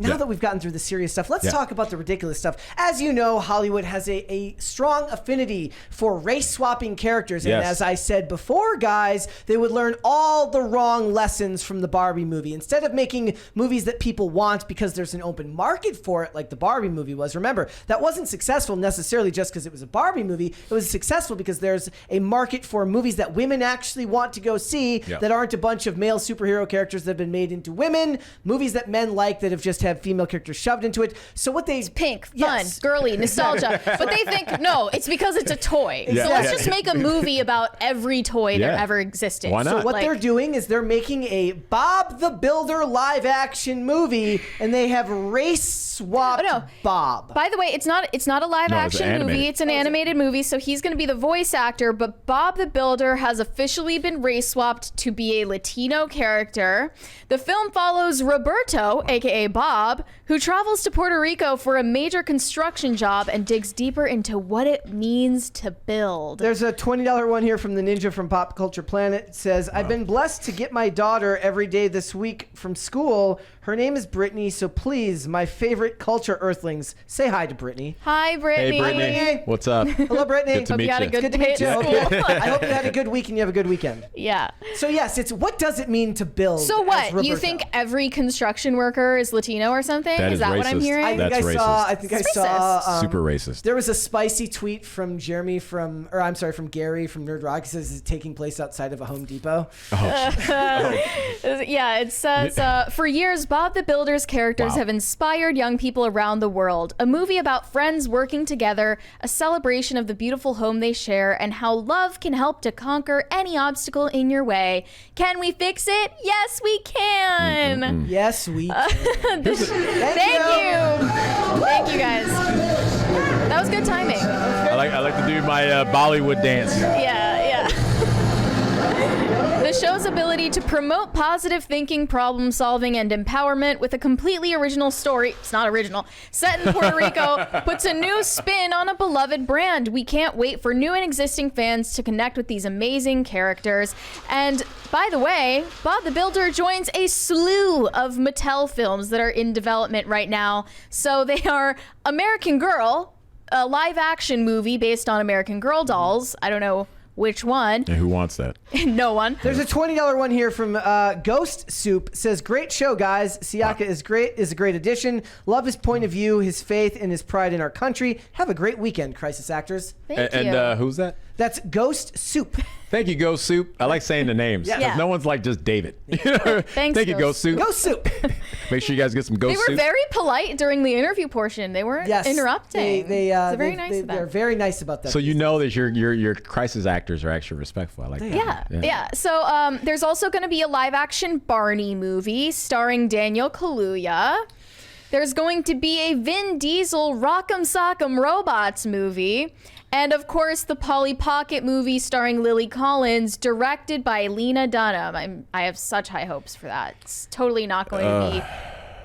now that we've gotten through the serious stuff, let's talk about the ridiculous stuff. As you know, Hollywood has a strong affinity for race-swapping characters. And as I said before, guys, they would learn all the wrong lessons from the Barbie movie. Instead of making movies that people want because there's an open market for it, like the Barbie movie was. Remember, that wasn't successful necessarily just because it was a Barbie movie. It was successful because there's a market for movies that women actually want to go see that aren't a bunch of male superhero characters that have been made into women, movies that men like that have just had female characters shoved into it. So what it's pink, fun, girly, nostalgia. But they think, no, it's because it's a toy. So let's just make a movie about every toy that ever existed. Why not? So what they're doing is they're making a Bob the Builder live action movie, and they have race swapped Bob. By the way, it's not a live action movie. It's an animated movie, so he's going to be the voice actor, but Bob the Builder has officially been race swapped to be a Latino character. The film follows Roberto, aka Bob, who travels to Puerto Rico for a major construction job and digs deeper into what it means to build. There's a $20 one here from the Ninja from Pop Culture Planet. It says, I've been blessed to get my daughter every day this week from school. Her name is Brittany, so please, my favorite culture earthlings, say hi to Brittany. Hi, Brittany. Hey, Brittany. What's up? Hello, Brittany. Good to meet you. Had a good Good to day meet you. at school. I hope you had a good week and you have a good weekend. Yeah. So yes, it's what does it mean to build? So as what? You Roberto? think every construction worker is Latino or something? That is is that what I'm racist. hearing? That's racist. I think I saw Super racist. There was a spicy tweet from Jeremy from Gary from Nerd Rock. He says it's taking place outside of a Home Depot. Yeah, it says, for years, Bob the Builder's characters have inspired young people around the world. A movie about friends working together, a celebration of the beautiful home they share, and how love can help to conquer any obstacle in your way. Can we fix it? Yes, we can. Yes, we can. Thank you. Thank you, guys. That was good timing. I like to do my Bollywood dance. Yeah. The show's ability to promote positive thinking, problem solving, and empowerment with a completely original story, it's not original, set in Puerto Rico, puts a new spin on a beloved brand. We can't wait for new and existing fans to connect with these amazing characters. And by the way, Bob the Builder joins a slew of Mattel films that are in development right now. So they are American Girl, a live action movie based on American Girl dolls. I don't know which one. And who wants that? No one. There's a $20 one here from Ghost Soup. Says, great show, guys. Siaka is a great addition. Love his point of view, his faith, and his pride in our country. Have a great weekend, Crisis Actors. Thank you. And who's that? That's Ghost Soup. Thank you, Ghost Soup. I like saying the names. Yeah. No one's like just David. Thanks, Thank you, Ghost Soup. Ghost Soup. Make sure you guys get some Ghost They Soup. were very polite during the interview portion. They weren't interrupting. They're very nice of them. They're very nice about that. So you know that your crisis actors are actually respectful. I like that. Yeah. So there's also going to be a live action Barney movie starring Daniel Kaluuya. There's going to be a Vin Diesel Rock'em Sock'em Robots movie. And of course, the Polly Pocket movie starring Lily Collins, directed by Lena Dunham. I have such high hopes for that. It's totally not going to be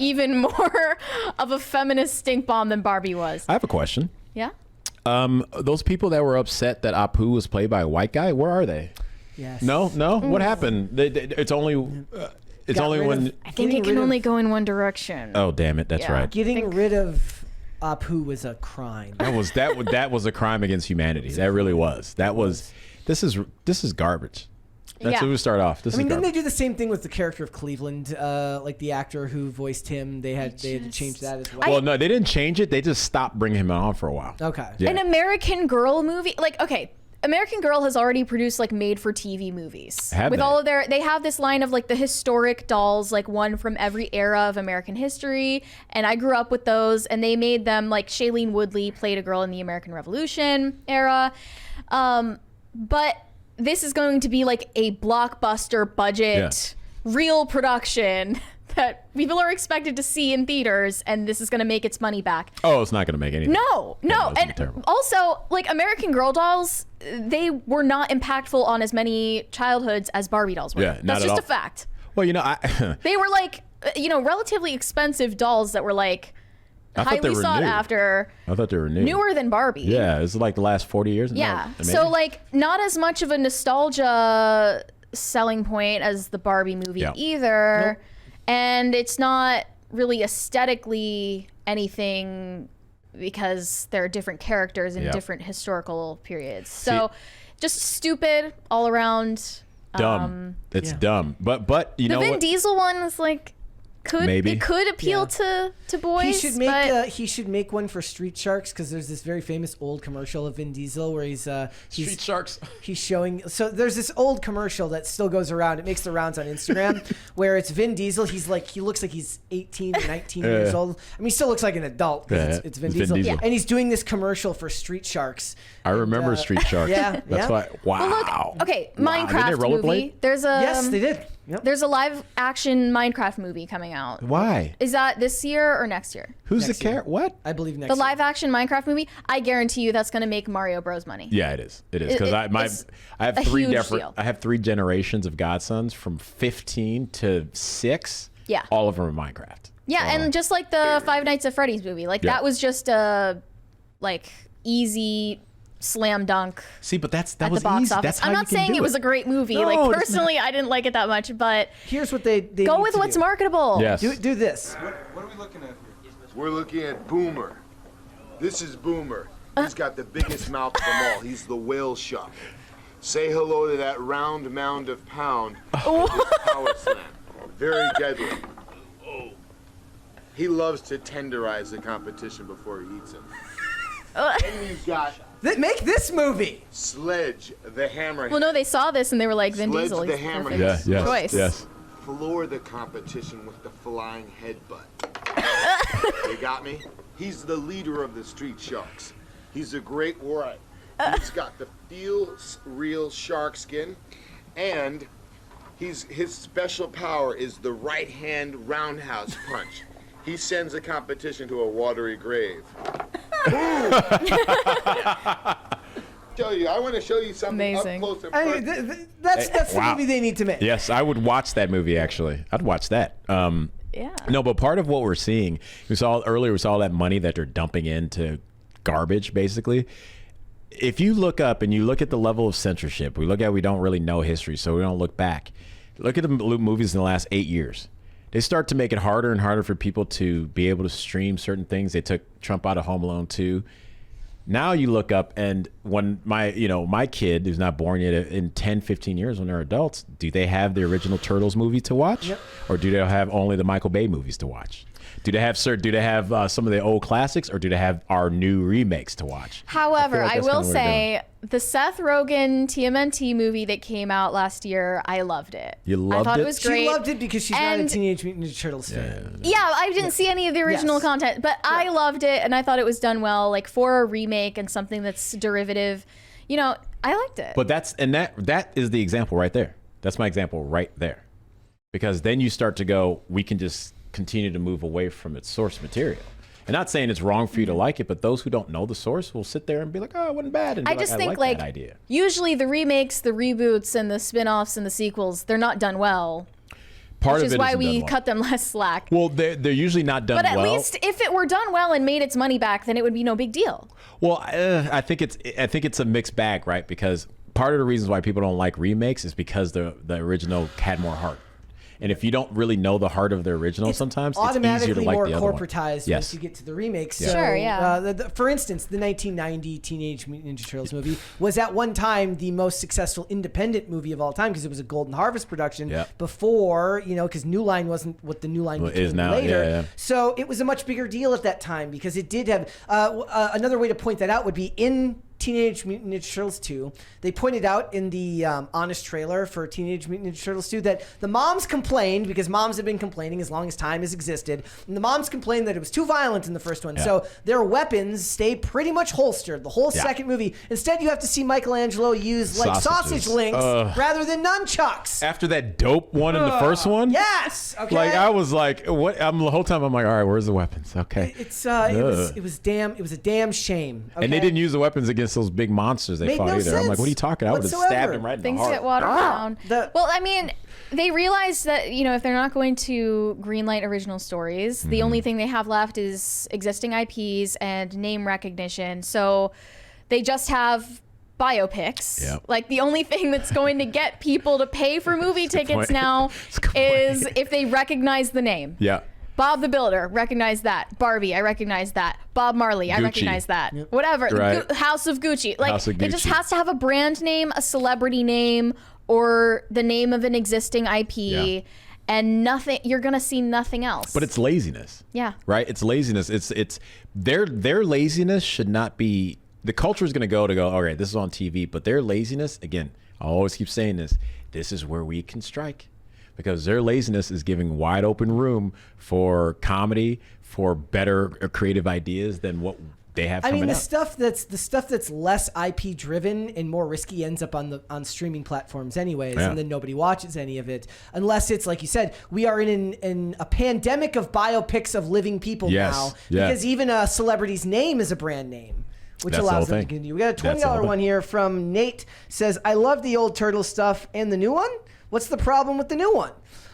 even more of a feminist stink bomb than Barbie was. I have a question. Yeah? Those people that were upset that Apu was played by a white guy, where are they? Yes. No? What happened? It's only... It's only when... I think it can only go in one direction. Oh, damn it. That's right. Getting rid of Apu was a crime. That was a crime against humanity. That really was. This is garbage. That's who we start off. Didn't they do the same thing with the character of Cleveland? Like the actor who voiced him, they had to change that as well. Well, no, they didn't change it. They just stopped bringing him on for a while. Okay. Yeah. An American Girl movie? American Girl has already produced made-for-TV movies. They have this line of the historic dolls, one from every era of American history, and I grew up with those, and they made them Shailene Woodley played a girl in the American Revolution era, but this is going to be a blockbuster budget, real production that people are expected to see in theaters, and this is going to make its money back. Oh, it's not going to make anything. No. And also, American Girl dolls, they were not impactful on as many childhoods as Barbie dolls were. Yeah, That's just a fact. Well, they were relatively expensive dolls that were highly sought after. I thought they were new. Newer than Barbie. Yeah, it's the last 40 years. Yeah. So not as much of a nostalgia selling point as the Barbie movie either. Nope. And it's not really aesthetically anything because there are different characters in different historical periods. So just stupid all around. Dumb. It's dumb. But you know the Vin what? Diesel one was like, it could appeal to boys. He should make one for Street Sharks, because there's this very famous old commercial of Vin Diesel where he's Street Sharks. He's showing. So there's this old commercial that still goes around. It makes the rounds on Instagram where it's Vin Diesel. He looks like he's 18 or 19 years old. I mean, he still looks like an adult because it's Vin Diesel. Yeah. And he's doing this commercial for Street Sharks. I remember Street Sharks. Yeah, That's why. Wow. Well, look, okay, Wow. Minecraft Didn't they rollerblade? movie. Yes, they did. Yep. There's a live action Minecraft movie coming out. Why? Is that this year or next year? Who's Next the year. character? What? I believe next The year. live action Minecraft movie. I guarantee you that's going to make Mario Bros money. Yeah, it is. It is because it's I have a three huge different. deal. I have 3 generations of godsons from 15 to 6. Yeah. All of them are Minecraft. Yeah, and just like the Five Nights at Freddy's movie, like that was just a easy slam dunk See, but that at was the box easy. office. That's how I'm you not can saying do it was a great movie. No, like it's personally, I didn't like it that much, but Here's what they go need with to what's do. marketable. Yes. Do this. What are we looking at here? We're looking at Boomer. This is Boomer. He's got the biggest mouth of them all. He's the whale shark. Say hello to that round mound of pound. Power slam. Very deadly. He loves to tenderize the competition before he eats him. And you've got Make this movie. Sledge the Hammerhead. Well, no, they saw this and they were like, Vin Sledge Diesel, the he's Hammer. perfect Yeah. Yes. choice. Yes. Floor the competition with the flying headbutt. You got me? He's the leader of the Street Sharks. He's a great warrior. He's got the real shark skin, and his special power is the right hand roundhouse punch. He sends the competition to a watery grave. I want to show you something Amazing. up close and I mean, personal. that's the Wow. movie they need to make. Yes, I would watch that movie. Actually, I'd watch that. Yeah. No, but part of what we're seeing, we saw all that money that they're dumping into garbage, basically. If you look up and you look at the level of censorship, we don't really know history, so we don't look back. Look at the movies in the last 8 years. They start to make it harder and harder for people to be able to stream certain things. They took Trump out of Home Alone 2. Now you look up, and when my kid who's not born yet, in 10, 15 years when they're adults, do they have the original Turtles movie to watch? Yep. Or do they have only the Michael Bay movies to watch? Do they have some of the old classics, or do they have our new remakes to watch? However, like I that's will kinda what we're say the Seth Rogen TMNT movie that came out last year, I loved it. You I loved thought it? it was She great. loved it because she's not a And- Teenage Mutant Ninja Turtles fan. Yeah, I didn't see any of the original Yes. content, but I loved it and I thought it was done well, like for a remake and something that's derivative. I liked it. But that is the example right there. That's my example right there. Because then you start to go, we can just continue to move away from its source material. And not saying it's wrong for you to like it, but those who don't know the source will sit there and be like, oh, it wasn't bad. And be I just think like that idea. usually the remakes, the reboots, and the spin-offs and the sequels, they're not done well, Part which of is it why isn't we done well. cut them less slack. Well, they're usually not done But at well. least if it were done well and made its money back, then it would be no big deal. Well, I think it's a mixed bag, right? Because part of the reasons why people don't like remakes is because the original had more heart. And if you don't really know the heart of the original, sometimes it's easier Automatically to like more the other one. corporatized Yes. once you get to the remakes. Yeah. So, Sure, yeah. For instance, the 1990 Teenage Mutant Ninja Turtles movie was at one time the most successful independent movie of all time because it was a Golden Harvest production Yeah. before, because New Line wasn't what the New Line Well, it became is now, later. yeah. So it was a much bigger deal at that time because it did have another way to point that out would be in Teenage Mutant Ninja Turtles 2. They pointed out in the honest trailer for Teenage Mutant Ninja Turtles 2 that the moms complained, because moms have been complaining as long as time has existed, and the moms complained that it was too violent in the first one. Yeah. So their weapons stay pretty much holstered the whole Yeah. second movie. Instead, you have to see Michelangelo use like Sausages. sausage links rather than nunchucks. After that dope one in the first one? Yes. Okay. Like, I was like, what? The whole time I'm like, all right, where's the weapons? Okay. it was a damn shame. And they okay? didn't use the weapons against those big monsters they Made fought no either. I'm like, sense what are you talking? I would have whatsoever. stabbed him right in Things the heart. get watered down. The- Well, I mean, they realized that, if they're not going to greenlight original stories, the only thing they have left is existing IPs and name recognition. So they just have biopics. Yep. Like, the only thing that's going to get people to pay for movie tickets point. now That's a good is point. if they recognize the name. Yeah. Bob the Builder, recognize that. Barbie, I recognize that. Bob Marley, I Gucci. recognize that. Whatever. Right. House of Gucci. Like, House of it just Gucci. has to have a brand name, a celebrity name, or the name of an existing IP. Yeah. And nothing, you're going to see nothing else. But it's laziness. Yeah. Right? It's laziness. It's their laziness should not be, the culture is going to go, all right, this is on TV, but their laziness, again, I always keep saying this is where we can strike. Because their laziness is giving wide open room for comedy, for better creative ideas than what they have coming the out. stuff that's less IP driven and more risky ends up on streaming platforms anyways, Yeah. and then nobody watches any of it unless it's like you said. We are in a pandemic of biopics of living people Yes. now, Yeah. because even a celebrity's name is a brand name, which That's the allows whole them to thing. continue. We got a That's the whole $20 thing. one here from Nate. Says, "I love the old Turtle stuff and the new one. What's the problem with the new one?"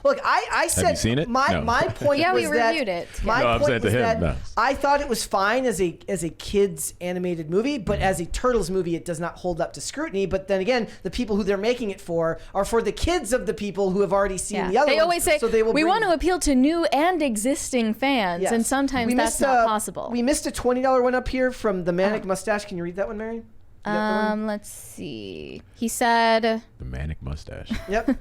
Look, I said you seen it? my No. my point Yeah, was we that reviewed it. my No, I'm point saying to was him, that no. I thought it was fine as a kids animated movie, but as a Turtles movie, it does not hold up to scrutiny. But then again, the people who they're making it for are for the kids of the people who have already seen the other They ones, always say, so they will we bring- want to appeal to new and existing fans, Yes. and sometimes We that's missed, not possible. We missed a $20 one up here from the Manic Mustache. Can you read that one, Mary? You got the one? Let's see. He said, The manic mustache. Yep.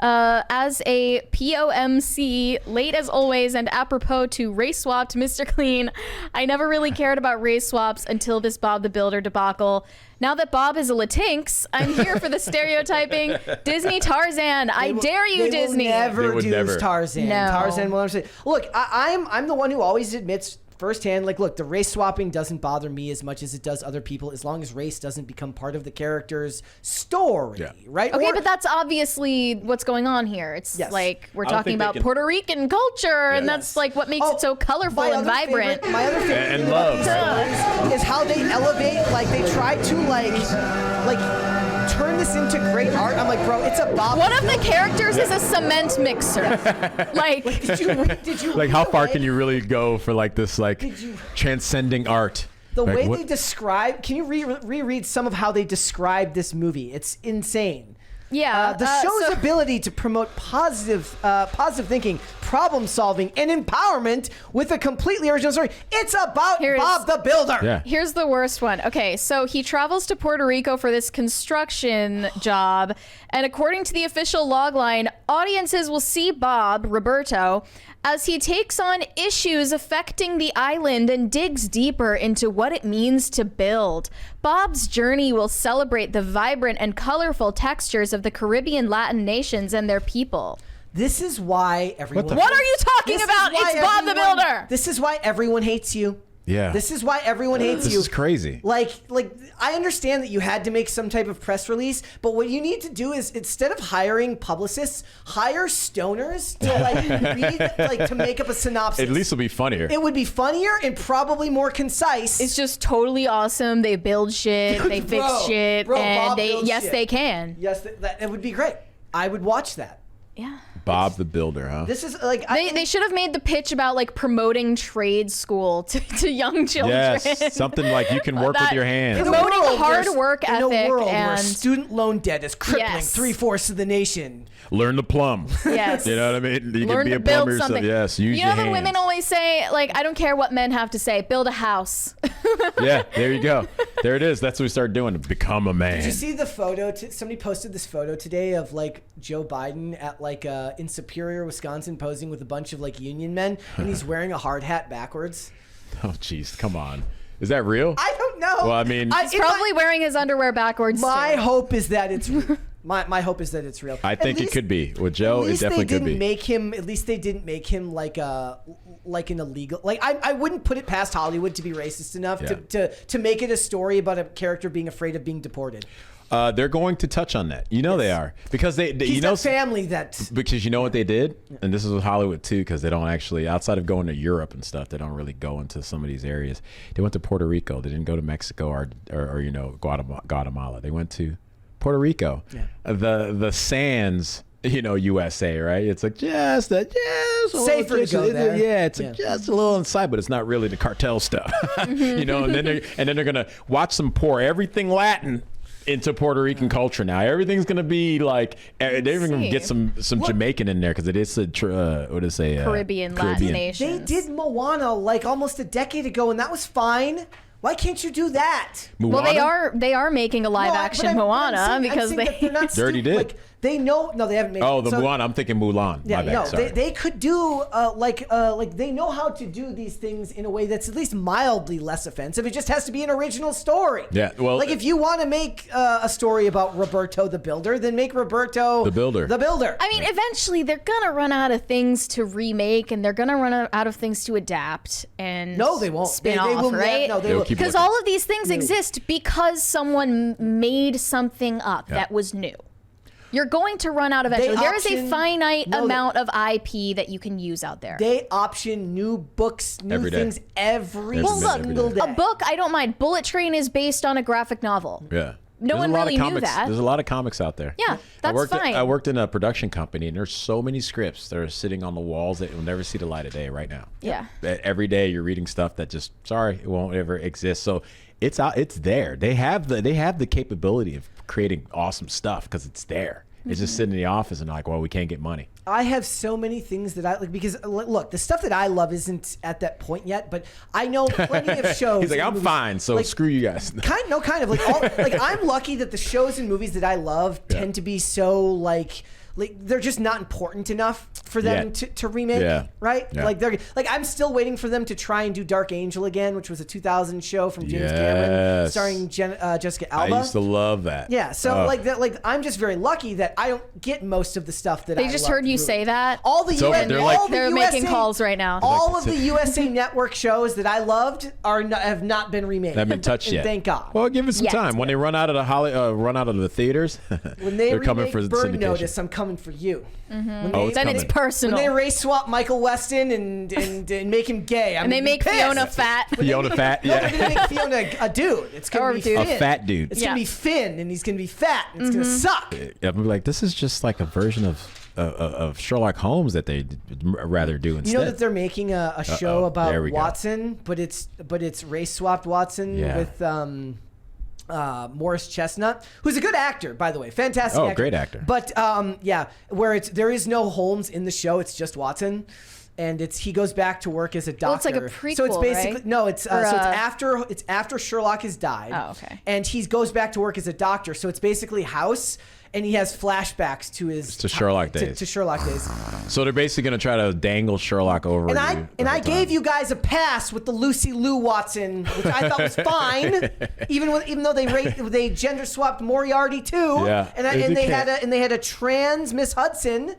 as a POMC, late as always, and apropos to race swapped Mr. Clean, I never really cared about race swaps until this Bob the Builder debacle. Now that Bob is a Latinx, I'm here for the stereotyping. Disney Tarzan, I dare you, They Disney. will never They would do never. Tarzan. No. Tarzan will never say. Look, I'm the one who always admits firsthand, like, look, the race swapping doesn't bother me as much as it does other people, as long as race doesn't become part of the character's story, Yeah. right? Okay, Or- but that's obviously what's going on here. It's Yes. like we're I don't talking think they about can- Puerto Rican culture, and that's like what makes Oh, it so colorful my and other vibrant. My other favorite And thing about love. these stories is how they elevate, like they try to like turn this into great art. I'm like, bro, it's a Bob. One of the characters is a cement mixer. Like, did you Like, how read far the can way- you really go for like this, like Did you- transcending art? The Like, way what- they describe, can you reread some of how they describe this movie? It's insane. yeah. The show's so- ability to promote positive thinking, problem solving, and empowerment with a completely original story. It's about Here is- Bob the Builder. Yeah. Here's the worst one. Okay, so he travels to Puerto Rico for this construction job, and according to the official logline, audiences will see Bob, Roberto, as he takes on issues affecting the island and digs deeper into what it means to build. Bob's journey will celebrate the vibrant and colorful textures of the Caribbean Latin nations and their people. This is why everyone. What are you talking This is about? why It's Bob the everyone- Builder. This is why everyone hates you. Yeah. This is why everyone hates This you. is crazy. Like I understand that you had to make some type of press release, but what you need to do is instead of hiring publicists, hire stoners to read, to make up a synopsis. At least it'll be funnier. it would be funnier and probably more concise. It's just totally awesome. They build shit, they fix Bro, shit, bro, and Bob builds yes, shit. they can. Yes, that it would be great. I would watch that. Yeah. Bob the Builder, huh? This is like They should have made the pitch about like promoting trade school to young children. Yes, something like you can work with That- your hands. In a promoting world hard where- work in a ethic world where and- student loan debt is crippling Yes. 3/4 of the nation. Learn to plum. Yes. You know what I mean? You Learn can be to a build plumber yourself. something. Yes, use you know your when hands. women always say, like, I don't care what men have to say, build a house. Yeah, there you go. There it is. That's what we start doing to become a man. Did you see the photo? Somebody posted this photo today of like Joe Biden at like in Superior, Wisconsin, posing with a bunch of like union men, and he's wearing a hard hat backwards. Oh, jeez, come on. Is that real? I don't know. Well, I mean- He's probably wearing his underwear backwards. My too. hope is that it's real. My hope is that it's real. I At think it least- could be. With Joe, at it least definitely they could didn't be. make him. At least they didn't make him like an illegal. Like I wouldn't put it past Hollywood to be racist enough Yeah. to make it a story about a character being afraid of being deported. They're going to touch on that. You know they are. Because they He's you know, a family that. because you know what they did? And this is with Hollywood too, because they don't actually, outside of going to Europe and stuff, they don't really go into some of these areas. They went to Puerto Rico. They didn't go to Mexico or you know, Guatemala. They went to Puerto Rico. Yeah. The sands, you know, USA, right? It's like just a Safer to go there. Yeah, it's like Yeah. just a little inside, but it's not really the cartel stuff. You know, and then they're gonna watch them pour everything Latin into Puerto Rican culture now. Everything's gonna be like they're even gonna get some Jamaican in there because it is Caribbean, Latin nation. They did Moana like almost a decade ago, and that was fine. Why can't you do that? Moana? Well, they are making a live action Moana because they already did. Like, they know. No, they haven't made. Oh, the Moana. I'm thinking Mulan. Yeah, My bad. no, Sorry. they could do like they know how to do these things in a way that's at least mildly less offensive. It just has to be an original story. Yeah, well, like if you want to make a story about Roberto the Builder, then make Roberto the Builder. The Builder. I mean, eventually they're gonna run out of things to remake, and they're gonna run out of things to adapt and No, they won't. spin They off, will right? No, they will. keep Because looking. all of these things exist because someone made something up that was new. You're going to run out eventually. There is a finite amount of IP that you can use out there. They option new books, new Every day. things every Well, look, single day. A book, I don't mind. Bullet Train is based on a graphic novel. Yeah. No one really knew that. There's a lot of comics out there. Yeah, that's fine. I worked in a production company, and there's so many scripts that are sitting on the walls that will never see the light of day right now. Yeah. That every day you're reading stuff that just it won't ever exist. So it's out. It's there. They have the capability of creating awesome stuff because it's there. It's just sitting in the office and like, well, we can't get money. I have so many things that I like because look, the stuff that I love isn't at that point yet, but I know plenty of shows. He's like, and I'm movies- fine, so like, screw you guys. kind of like I'm lucky that the shows and movies that I love tend to be so like they're just not important enough for them to remake, right? Yeah. Like I'm still waiting for them to try and do Dark Angel again, which was a 2000 show from James Cameron starring Jessica Alba. I used to love that. Yeah, so like I'm just very lucky that I don't get most of the stuff that They just heard you say that. All the So US, they're all like- the They're USA, making calls right now. All of the USA Network shows that I loved have not been remade. Haven't been touched And yet. Thank God. Well, give it some Yet. time. When they run out of the theaters, When they they're coming remake for Burn syndication. Notice, I'm coming for you. When Oh, they, it's Then it's coming. personal. when they race swap Michael Weston and make him gay, and they make Fiona fat. Fiona fat, No, yeah. they're gonna make Fiona a dude. It's Or gonna be a dude. A Finn. fat dude. It's Yeah. gonna be Finn, and he's gonna be fat. And it's gonna suck. I'm like, this is just like a version of Sherlock Holmes that they'd rather do instead. You know that they're making a show about There we go. Watson, but it's race swapped Watson Yeah. with Morris Chestnut, who's a good actor, by the way, fantastic. Oh, actor. great actor. But where there is no Holmes in the show, it's just Watson. And he goes back to work as a doctor. Well, it's like a So it's prequel, basically right? no, it's Or, it's after Sherlock has died. Oh, okay. And he goes back to work as a doctor. So it's basically House, and he has flashbacks to his Sherlock days. To Sherlock days. So they're basically going to try to dangle Sherlock over. And you I the whole gave time. you guys a pass with the Lucy Liu Watson, which I thought was fine, even though they gender swapped Moriarty too. Yeah. And they had a trans Miss Hudson.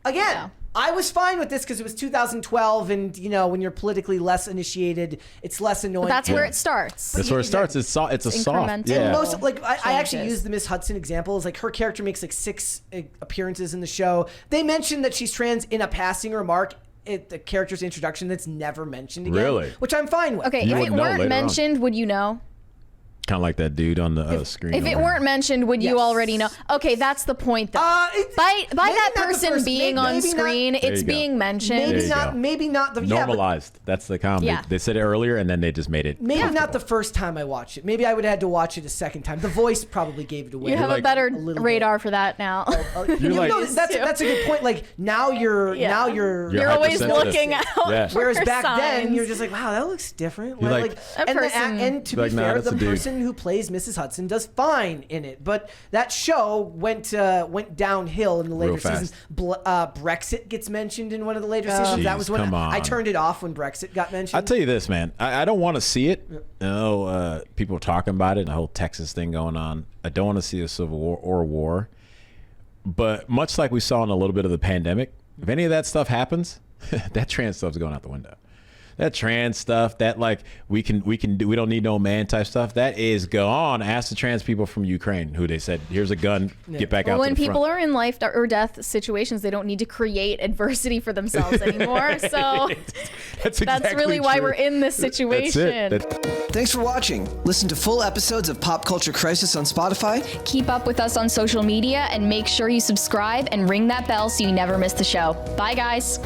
Again, Yeah. I was fine with this because it was 2012, and when you're politically less initiated, it's less annoying. But that's where it starts. That's where it starts. It's a soft. incremental. Yeah. And most I actually changes. use the Miss Hudson example. Is like her character makes like 6 appearances in the show. They mention that she's trans in a passing remark at the character's introduction that's never mentioned again. Really? Which I'm fine with. Okay, You if it wouldn't know weren't later on. mentioned, would you know? Kind of like that dude on the screen. If it over weren't mentioned, would you Yes. already know? Okay, that's the point, though. By by maybe that not the person first- being maybe on not- screen, There it's you go. being mentioned. There Maybe you not. go. Maybe not the normalized. That's the comment. Yeah. They said it earlier, and then they just made it. Maybe not comfortable. the first time I watched it. Maybe I would have had to watch it a second time. The voice probably gave it away. You have like- a better a little radar for that now. You're like- no, that's a good point. Like now you're Yeah. You're You're always hypersensitive. looking out. Yeah. for Whereas back then, signs. you're just like, wow, that looks different. You're like, That person- and to be Like, nah, fair, that's the a dude. person who plays Mrs. Hudson does fine in it. But that show went downhill in the later Real fast. seasons. Brexit gets mentioned in one of the later seasons. That Jeez, was when come I on. turned it off when Brexit got mentioned. I'll tell you this, man. I don't want to see it. People are talking about it and the whole Texas thing going on. I don't want to see a civil war or a war. But much like we saw in a little bit of the pandemic, if any of that stuff happens, that trans stuff's going out the window. That trans stuff, that like we don't need no man type stuff, that is gone. Ask the trans people from Ukraine who they said, here's a gun, get back out Well, to when the people front. are in life or death situations, they don't need to create adversity for themselves anymore. So That's that's exactly really why true. we're in this situation. That's it. Thanks for watching. Listen to full episodes of Pop Culture Crisis on Spotify. Keep up with us on social media and make sure you subscribe and ring that bell so you never miss the show. Bye, guys.